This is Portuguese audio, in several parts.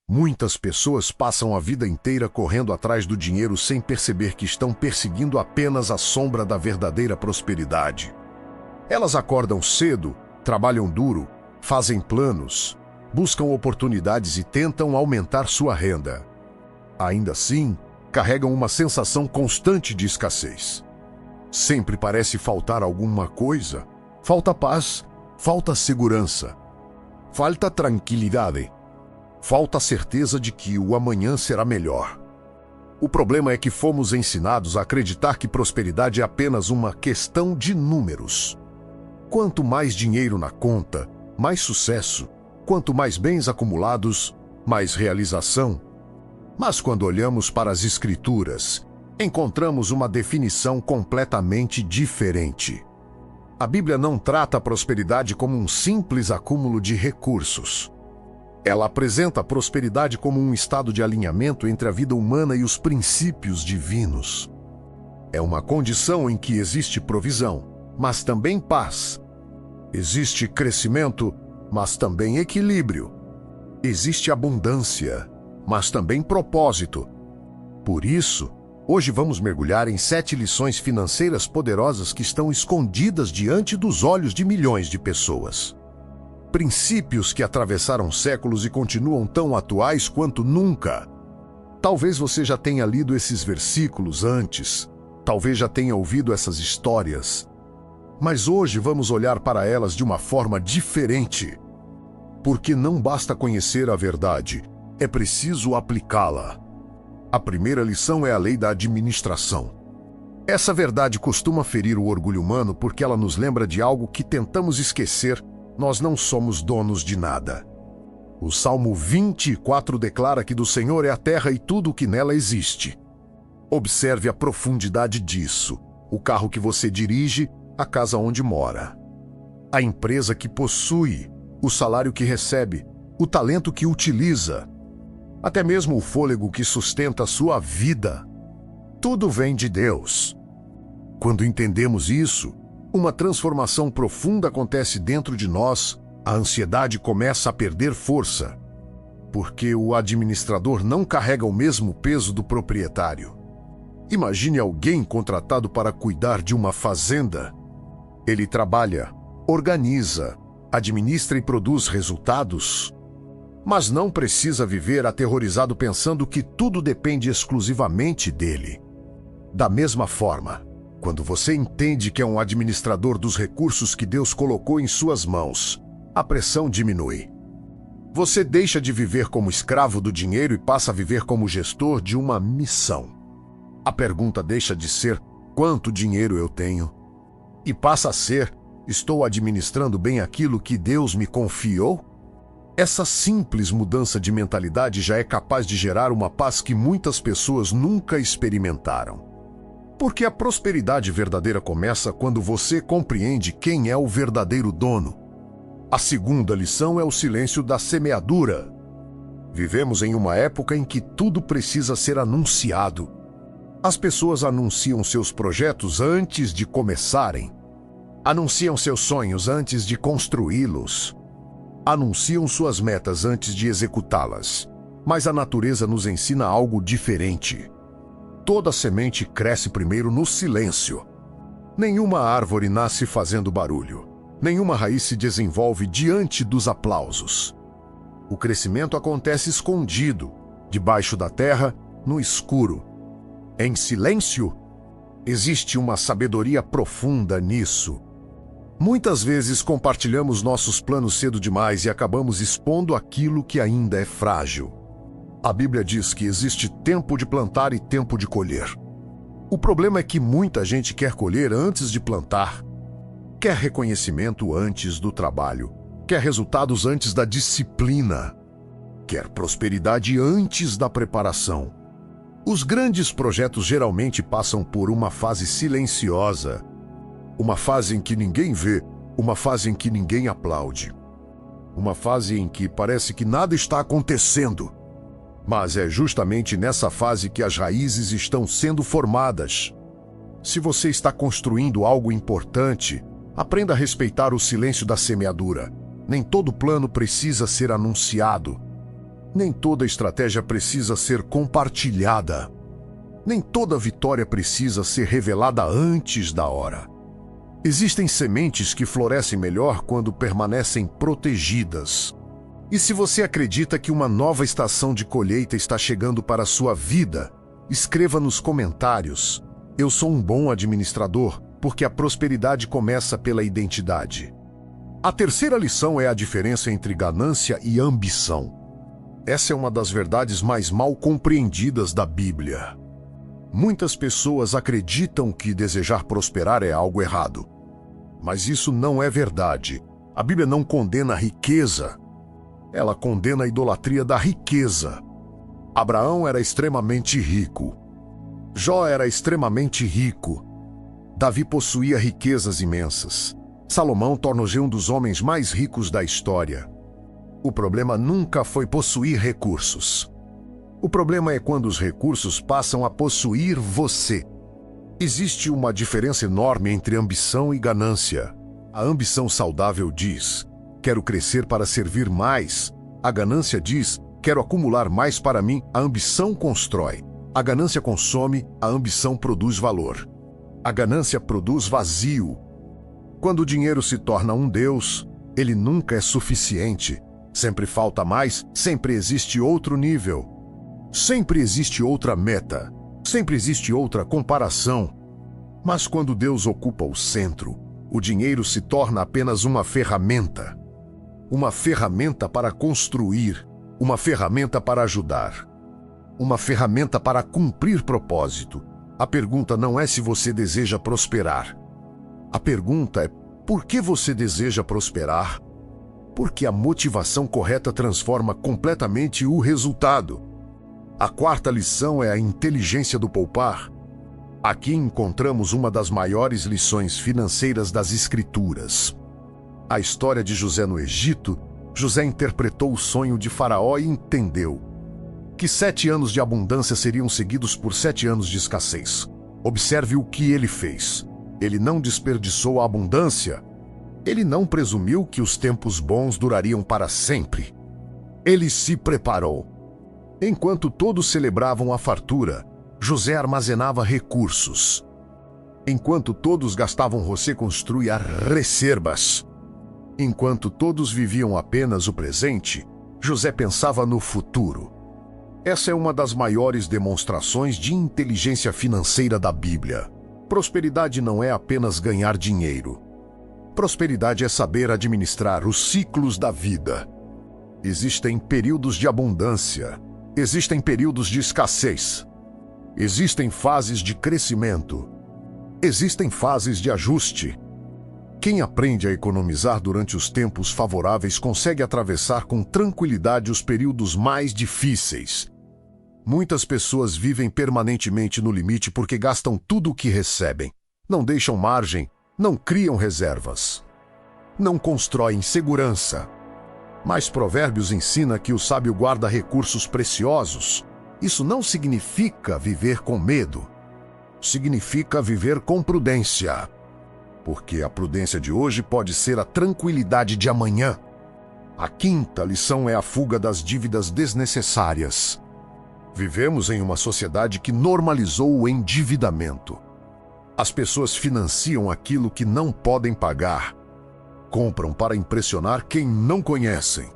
Muitas pessoas passam a vida inteira correndo atrás do dinheiro sem perceber que estão perseguindo apenas a sombra da verdadeira prosperidade. Elas acordam cedo, trabalham duro, fazem planos, buscam oportunidades e tentam aumentar sua renda. Ainda assim, carregam uma sensação constante de escassez. Sempre parece faltar alguma coisa. Falta paz, falta segurança, falta tranquilidade, falta certeza de que o amanhã será melhor. O problema é que fomos ensinados a acreditar que prosperidade é apenas uma questão de números. Quanto mais dinheiro na conta, mais sucesso. Quanto mais bens acumulados, mais realização. Mas quando olhamos para as Escrituras, encontramos uma definição completamente diferente. A Bíblia não trata a prosperidade como um simples acúmulo de recursos. Ela apresenta a prosperidade como um estado de alinhamento entre a vida humana e os princípios divinos. É uma condição em que existe provisão, mas também paz. Existe crescimento, mas também equilíbrio. Existe abundância, mas também propósito. Por isso, hoje vamos mergulhar em 7 lições financeiras poderosas que estão escondidas diante dos olhos de milhões de pessoas. Princípios que atravessaram séculos e continuam tão atuais quanto nunca. Talvez você já tenha lido esses versículos antes, talvez já tenha ouvido essas histórias, mas hoje vamos olhar para elas de uma forma diferente. Porque não basta conhecer a verdade, é preciso aplicá-la. A primeira lição é a lei da administração. Essa verdade costuma ferir o orgulho humano porque ela nos lembra de algo que tentamos esquecer: nós não somos donos de nada. O Salmo 24 declara que do Senhor é a terra e tudo o que nela existe. Observe a profundidade disso: o carro que você dirige, a casa onde mora, a empresa que possui, o salário que recebe, o talento que utiliza, até mesmo o fôlego que sustenta a sua vida. Tudo vem de Deus. Quando entendemos isso, uma transformação profunda acontece dentro de nós, a ansiedade começa a perder força, porque o administrador não carrega o mesmo peso do proprietário. Imagine alguém contratado para cuidar de uma fazenda. Ele trabalha, organiza, administra e produz resultados, mas não precisa viver aterrorizado pensando que tudo depende exclusivamente dele. Da mesma forma, quando você entende que é um administrador dos recursos que Deus colocou em suas mãos, a pressão diminui. Você deixa de viver como escravo do dinheiro e passa a viver como gestor de uma missão. A pergunta deixa de ser quanto dinheiro eu tenho e passa a ser: estou administrando bem aquilo que Deus me confiou? Essa simples mudança de mentalidade já é capaz de gerar uma paz que muitas pessoas nunca experimentaram. Porque a prosperidade verdadeira começa quando você compreende quem é o verdadeiro dono. A segunda lição é o silêncio da semeadura. Vivemos em uma época em que tudo precisa ser anunciado. As pessoas anunciam seus projetos antes de começarem. Anunciam seus sonhos antes de construí-los. Anunciam suas metas antes de executá-las. Mas a natureza nos ensina algo diferente. Toda semente cresce primeiro no silêncio. Nenhuma árvore nasce fazendo barulho. Nenhuma raiz se desenvolve diante dos aplausos. O crescimento acontece escondido, debaixo da terra, no escuro. Em silêncio, existe uma sabedoria profunda nisso. Muitas vezes compartilhamos nossos planos cedo demais e acabamos expondo aquilo que ainda é frágil. A Bíblia diz que existe tempo de plantar e tempo de colher. O problema é que muita gente quer colher antes de plantar. Quer reconhecimento antes do trabalho. Quer resultados antes da disciplina. Quer prosperidade antes da preparação. Os grandes projetos geralmente passam por uma fase silenciosa. Uma fase em que ninguém vê, uma fase em que ninguém aplaude. Uma fase em que parece que nada está acontecendo. Mas é justamente nessa fase que as raízes estão sendo formadas. Se você está construindo algo importante, aprenda a respeitar o silêncio da semeadura. Nem todo plano precisa ser anunciado. Nem toda estratégia precisa ser compartilhada. Nem toda vitória precisa ser revelada antes da hora. Existem sementes que florescem melhor quando permanecem protegidas. E se você acredita que uma nova estação de colheita está chegando para a sua vida, escreva nos comentários: eu sou um bom administrador, porque a prosperidade começa pela identidade. A terceira lição é a diferença entre ganância e ambição. Essa é uma das verdades mais mal compreendidas da Bíblia. Muitas pessoas acreditam que desejar prosperar é algo errado. Mas isso não é verdade. A Bíblia não condena a riqueza. Ela condena a idolatria da riqueza. Abraão era extremamente rico. Jó era extremamente rico. Davi possuía riquezas imensas. Salomão tornou-se um dos homens mais ricos da história. O problema nunca foi possuir recursos. O problema é quando os recursos passam a possuir você. Existe uma diferença enorme entre ambição e ganância. A ambição saudável diz: quero crescer para servir mais. A ganância diz: quero acumular mais para mim. A ambição constrói. A ganância consome. A ambição produz valor. A ganância produz vazio. Quando o dinheiro se torna um Deus, ele nunca é suficiente. Sempre falta mais, sempre existe outro nível. Sempre existe outra meta. Sempre existe outra comparação. Mas quando Deus ocupa o centro, o dinheiro se torna apenas uma ferramenta. Uma ferramenta para construir. Uma ferramenta para ajudar. Uma ferramenta para cumprir propósito. A pergunta não é se você deseja prosperar. A pergunta é: por que você deseja prosperar? Porque a motivação correta transforma completamente o resultado. A quarta lição é a inteligência do poupar. Aqui encontramos uma das maiores lições financeiras das Escrituras. A história de José no Egito. José interpretou o sonho de Faraó e entendeu que 7 anos de abundância seriam seguidos por 7 anos de escassez. Observe o que ele fez. Ele não desperdiçou a abundância. Ele não presumiu que os tempos bons durariam para sempre. Ele se preparou. Enquanto todos celebravam a fartura, José armazenava recursos. Enquanto todos gastavam, José construía reservas. Enquanto todos viviam apenas o presente, José pensava no futuro. Essa é uma das maiores demonstrações de inteligência financeira da Bíblia. Prosperidade não é apenas ganhar dinheiro. Prosperidade é saber administrar os ciclos da vida. Existem períodos de abundância. Existem períodos de escassez. Existem fases de crescimento. Existem fases de ajuste. Quem aprende a economizar durante os tempos favoráveis consegue atravessar com tranquilidade os períodos mais difíceis. Muitas pessoas vivem permanentemente no limite porque gastam tudo o que recebem. Não deixam margem, não criam reservas. Não constroem segurança. Mas Provérbios ensina que o sábio guarda recursos preciosos. Isso não significa viver com medo. Significa viver com prudência. Porque a prudência de hoje pode ser a tranquilidade de amanhã. A quinta lição é a fuga das dívidas desnecessárias. Vivemos em uma sociedade que normalizou o endividamento. As pessoas financiam aquilo que não podem pagar. Compram para impressionar quem não conhecem.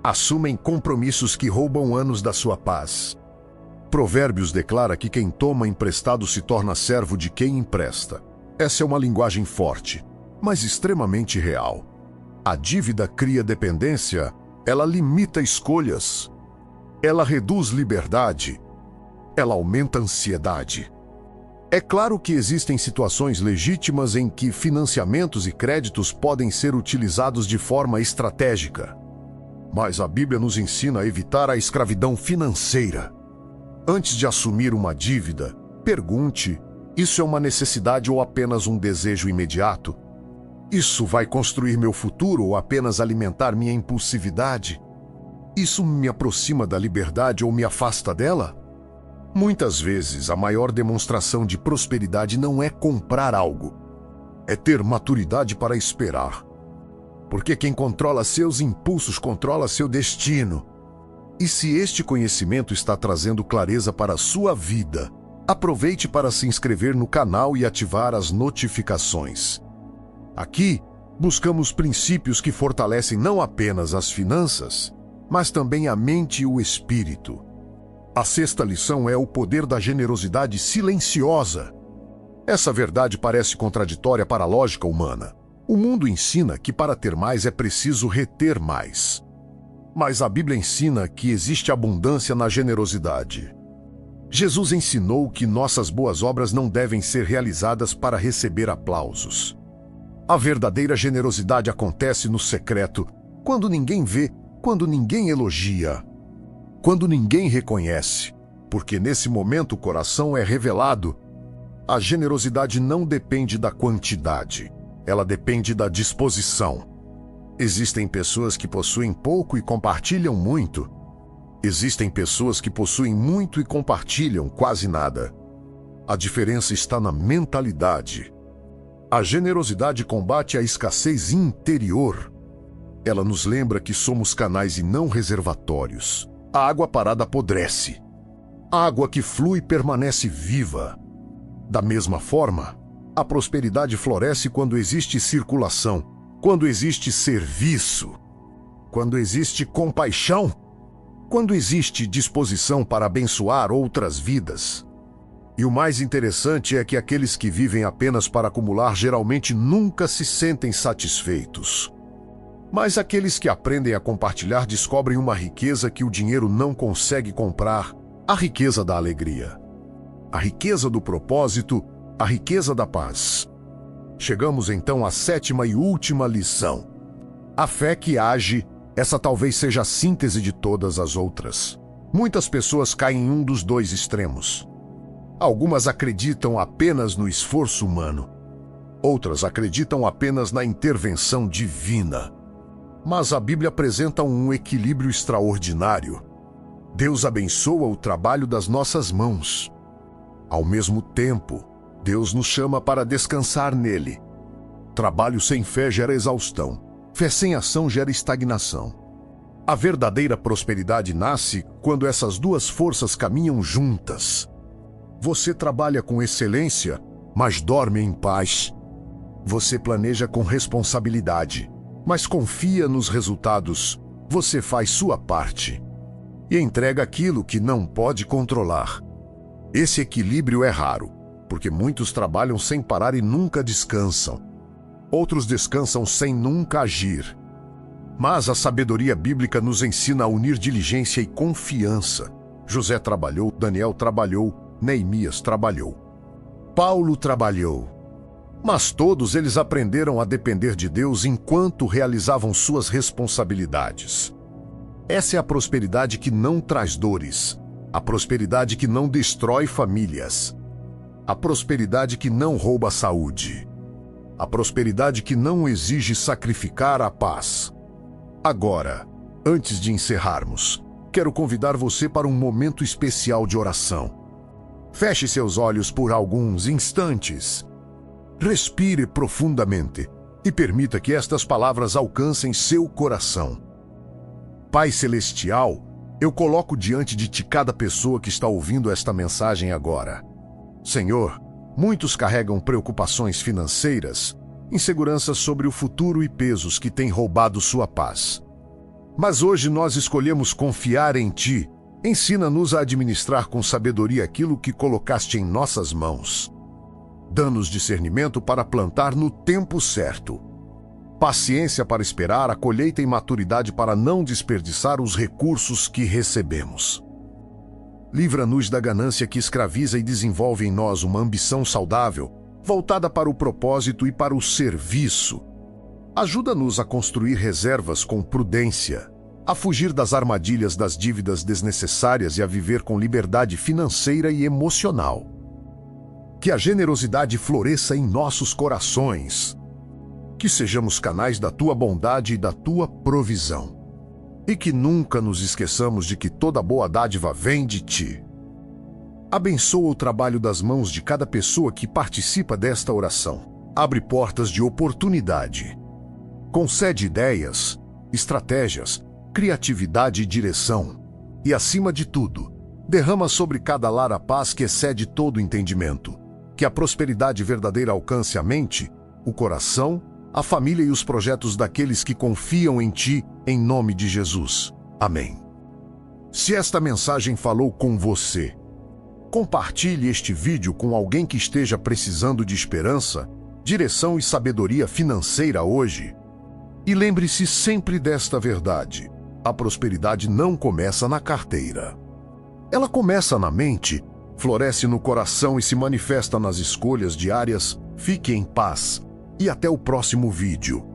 Assumem compromissos que roubam anos da sua paz. Provérbios declara que quem toma emprestado se torna servo de quem empresta. Essa é uma linguagem forte, mas extremamente real. A dívida cria dependência, ela limita escolhas. Ela reduz liberdade. Ela aumenta a ansiedade. É claro que existem situações legítimas em que financiamentos e créditos podem ser utilizados de forma estratégica. Mas a Bíblia nos ensina a evitar a escravidão financeira. Antes de assumir uma dívida, pergunte: isso é uma necessidade ou apenas um desejo imediato? Isso vai construir meu futuro ou apenas alimentar minha impulsividade? Isso me aproxima da liberdade ou me afasta dela? Muitas vezes, a maior demonstração de prosperidade não é comprar algo. É ter maturidade para esperar. Porque quem controla seus impulsos controla seu destino. E se este conhecimento está trazendo clareza para a sua vida, aproveite para se inscrever no canal e ativar as notificações. Aqui, buscamos princípios que fortalecem não apenas as finanças, mas também a mente e o espírito. A sexta lição é o poder da generosidade silenciosa. Essa verdade parece contraditória para a lógica humana. O mundo ensina que para ter mais é preciso reter mais. Mas a Bíblia ensina que existe abundância na generosidade. Jesus ensinou que nossas boas obras não devem ser realizadas para receber aplausos. A verdadeira generosidade acontece no secreto, quando ninguém vê, quando ninguém elogia, quando ninguém reconhece, porque nesse momento o coração é revelado. A generosidade não depende da quantidade, ela depende da disposição. Existem pessoas que possuem pouco e compartilham muito. Existem pessoas que possuem muito e compartilham quase nada. A diferença está na mentalidade. A generosidade combate a escassez interior. Ela nos lembra que somos canais e não reservatórios. A água parada apodrece. A água que flui permanece viva. Da mesma forma, a prosperidade floresce quando existe circulação, quando existe serviço, quando existe compaixão, quando existe disposição para abençoar outras vidas. E o mais interessante é que aqueles que vivem apenas para acumular geralmente nunca se sentem satisfeitos. Mas aqueles que aprendem a compartilhar descobrem uma riqueza que o dinheiro não consegue comprar, a riqueza da alegria, a riqueza do propósito, a riqueza da paz. Chegamos então à sétima e última lição. A fé que age, essa talvez seja a síntese de todas as outras. Muitas pessoas caem em um dos dois extremos. Algumas acreditam apenas no esforço humano. Outras acreditam apenas na intervenção divina. Mas a Bíblia apresenta um equilíbrio extraordinário. Deus abençoa o trabalho das nossas mãos. Ao mesmo tempo, Deus nos chama para descansar nele. Trabalho sem fé gera exaustão. Fé sem ação gera estagnação. A verdadeira prosperidade nasce quando essas duas forças caminham juntas. Você trabalha com excelência, mas dorme em paz. Você planeja com responsabilidade, mas confia nos resultados. Você faz sua parte e entrega aquilo que não pode controlar. Esse equilíbrio é raro, porque muitos trabalham sem parar e nunca descansam. Outros descansam sem nunca agir. Mas a sabedoria bíblica nos ensina a unir diligência e confiança. José trabalhou, Daniel trabalhou, Neemias trabalhou. Paulo trabalhou. Mas todos eles aprenderam a depender de Deus enquanto realizavam suas responsabilidades. Essa é a prosperidade que não traz dores, a prosperidade que não destrói famílias, a prosperidade que não rouba a saúde, a prosperidade que não exige sacrificar a paz. Agora, antes de encerrarmos, quero convidar você para um momento especial de oração. Feche seus olhos por alguns instantes. Respire profundamente e permita que estas palavras alcancem seu coração. Pai Celestial, eu coloco diante de Ti cada pessoa que está ouvindo esta mensagem agora. Senhor, muitos carregam preocupações financeiras, inseguranças sobre o futuro e pesos que têm roubado sua paz. Mas hoje nós escolhemos confiar em Ti. Ensina-nos a administrar com sabedoria aquilo que colocaste em nossas mãos. Dá-nos discernimento para plantar no tempo certo. Paciência para esperar a colheita e maturidade para não desperdiçar os recursos que recebemos. Livra-nos da ganância que escraviza e desenvolve em nós uma ambição saudável, voltada para o propósito e para o serviço. Ajuda-nos a construir reservas com prudência, a fugir das armadilhas das dívidas desnecessárias e a viver com liberdade financeira e emocional. Que a generosidade floresça em nossos corações. Que sejamos canais da Tua bondade e da Tua provisão. E que nunca nos esqueçamos de que toda boa dádiva vem de Ti. Abençoa o trabalho das mãos de cada pessoa que participa desta oração. Abre portas de oportunidade. Concede ideias, estratégias, criatividade e direção. E, acima de tudo, derrama sobre cada lar a paz que excede todo entendimento. Que a prosperidade verdadeira alcance a mente, o coração, a família e os projetos daqueles que confiam em Ti, em nome de Jesus. Amém. Se esta mensagem falou com você, compartilhe este vídeo com alguém que esteja precisando de esperança, direção e sabedoria financeira hoje. E lembre-se sempre desta verdade: a prosperidade não começa na carteira. Ela começa na mente, floresce no coração e se manifesta nas escolhas diárias. Fique em paz e até o próximo vídeo.